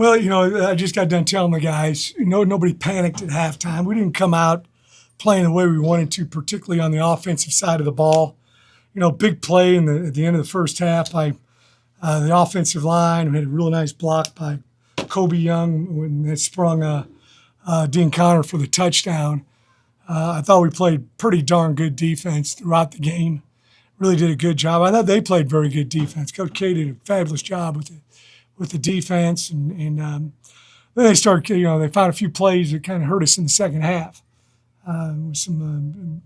Well, I just got done telling the guys, nobody panicked at halftime. We didn't come out playing the way we wanted to, particularly on the offensive side of the ball. Big play at the end of the first half by the offensive line. We had a real nice block by Kobe Young when they sprung Dean Connor for the touchdown. I thought we played pretty darn good defense throughout the game. Really did a good job. I thought they played very good defense. Coach K did a fabulous job with the defense, and then they started. They found a few plays that kind of hurt us in the second half. With some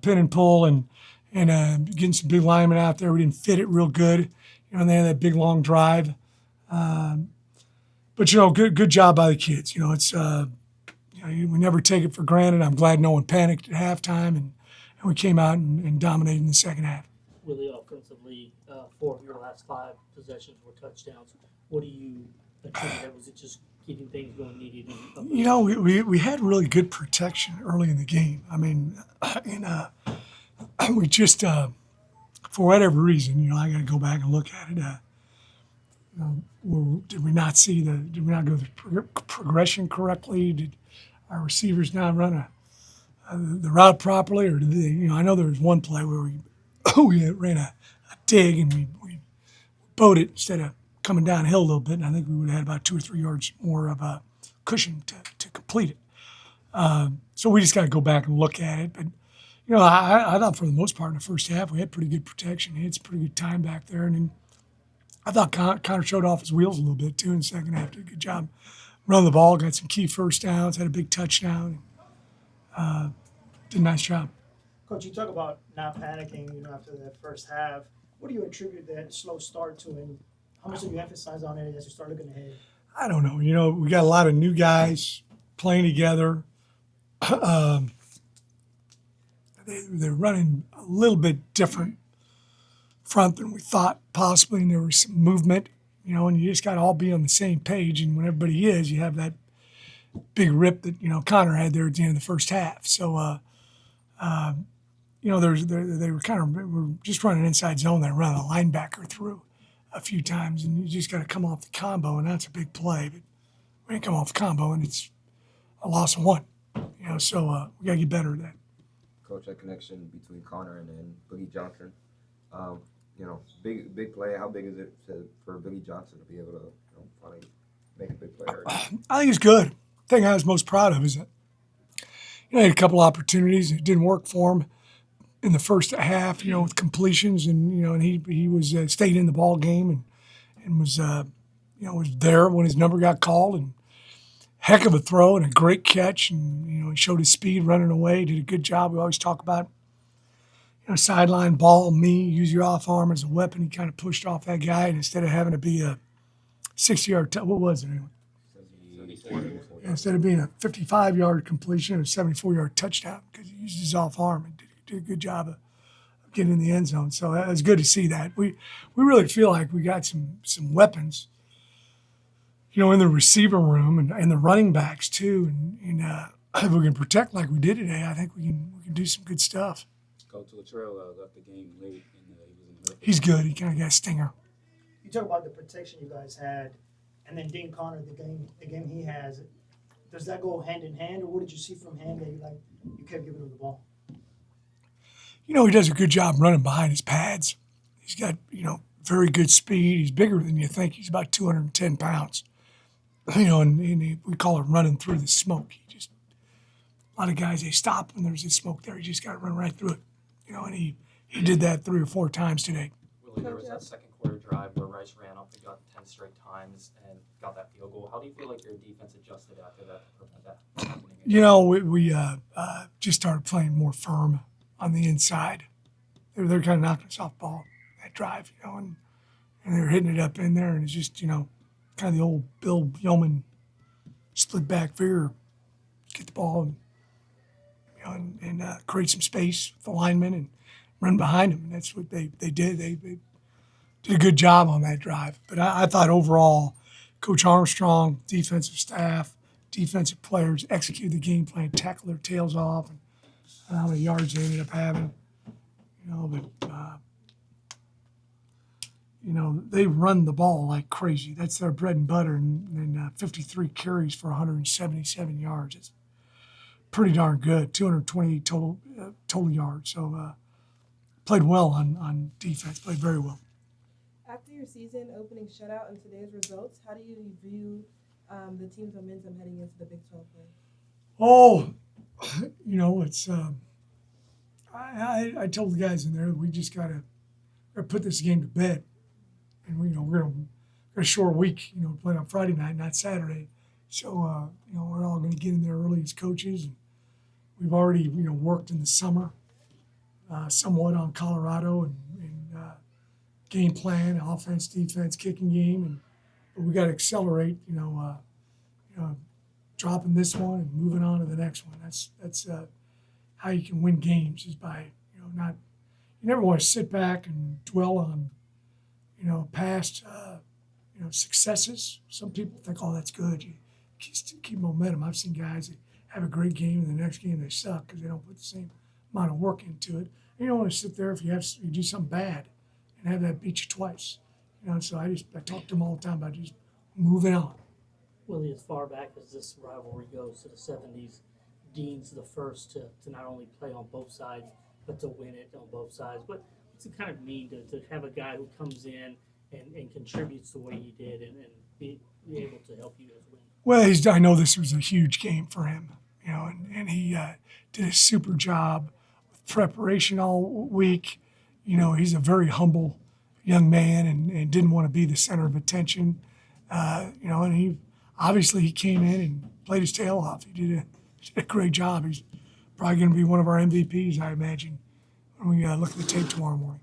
pin and pull and getting some big linemen out there. We didn't fit it real good. And they had that big long drive. But good job by the kids. It's we never take it for granted. I'm glad no one panicked at halftime, and we came out and dominated in the second half. Really offensively, 4 of your last 5 possessions were touchdowns. What do you attribute that? Was it just keeping things going needed? We had really good protection early in the game. I mean, we just for whatever reason, I got to go back and look at it. Did we not go the progression correctly? Did our receivers not run the route properly, or did they? I know there was one play where we ran a dig and we bowed it instead of coming downhill a little bit, and I think we would have had about 2 or 3 yards more of a cushion to complete it. So we just got to go back and look at it. But I thought for the most part in the first half we had pretty good protection. He had some pretty good time back there, and then I thought Connor showed off his wheels a little bit too in the second half. Did a good job running the ball, got some key first downs, had a big touchdown. Did a nice job. Coach, you talk about not panicking, after that first half. What do you attribute that slow start to, and how much do you emphasize on it as you start looking ahead? I don't know. We got a lot of new guys playing together. They're running a little bit different front than we thought possibly, and there was some movement, and you just got to all be on the same page. And when everybody is, you have that big rip that Connor had there at the end of the first half. So, they were just running inside zone. They run a linebacker through a few times, and you just got to come off the combo, and that's a big play. But we didn't come off the combo, and it's a loss of 1. So we got to get better at that. Coach, that connection between Connor and Boogie Johnson, big play. How big is it for Billy Johnson to be able to finally make a big play? I think it's good. The thing I was most proud of is that he had a couple opportunities. It didn't work for him in the first half, with completions, and he was stayed in the ball game and was was there when his number got called, and heck of a throw and a great catch, and he showed his speed running away. Did a good job. We always talk about sideline ball, use your off arm as a weapon. He kind of pushed off that guy, and instead of having to be a 60-yard, what was it anyway? Instead of being a 55-yard completion, or a 74-yard touchdown, because he used his off arm and did a good job of getting in the end zone. So it was good to see that. We really feel like we got some weapons, in the receiver room and the running backs too. And if we can protect like we did today, I think we can do some good stuff. Coach Luttrell left the game late, and he was in the He's good. He kind of got a stinger. You talk about the protection you guys had, and then Dean Connor, the game he has. Does that go hand in hand, or what did you see from him that you kept giving him the ball? He does a good job running behind his pads. He's got, very good speed. He's bigger than you think. He's about 210 pounds. We call it running through the smoke. A lot of guys, they stop when there's a smoke there. You just got to run right through it. And he did that 3 or 4 times today. Willie, there was that second quarter drive where Rice ran up and got 10 straight times and got that field goal. How do you feel like your defense adjusted after that to prevent that happening? We just started playing more firm on the inside. They're kind of knocking us off ball that drive, and they're hitting it up in there, and it's just, kind of the old Bill Yeoman split back veer, get the ball and create some space for the linemen and run behind them. And that's what they did. They did a good job on that drive. But I thought overall, Coach Armstrong, defensive staff, defensive players executed the game plan, tackled their tails off, and I don't know how many yards they ended up having. But they run the ball like crazy. That's their bread and butter. And 53 carries for 177 yards. It's pretty darn good. 228 total yards. So played well on defense. Played very well. After your season opening shutout and today's results, how do you view the team's momentum heading into the Big 12 play? Oh, it's. I told the guys in there we just gotta put this game to bed, and we're gonna got a short week. Playing on Friday night, not Saturday, so we're all gonna get in there early as coaches, and we've already worked in the summer, somewhat on Colorado and game plan, offense, defense, kicking game, but we got to accelerate. Dropping this one and moving on to the next one. That's how you can win games is by not. You never want to sit back and dwell on past successes. Some people think, oh, that's good. You keep momentum. I've seen guys that have a great game and the next game they suck because they don't put the same amount of work into it. You don't want to sit there if you do something bad and have that beat you twice. So I talk to them all the time about just moving on. Willie, as far back as this rivalry goes to the 70s, Dean's the first to not only play on both sides, but to win it on both sides. What's it kind of mean to have a guy who comes in and contributes the way he did and be able to help you guys win? Well, I know this was a huge game for him, and he did a super job with preparation all week. He's a very humble young man and didn't want to be the center of attention. And he came in and played his tail off. He did a great job. He's probably going to be one of our MVPs, I imagine, when we look at the tape tomorrow morning.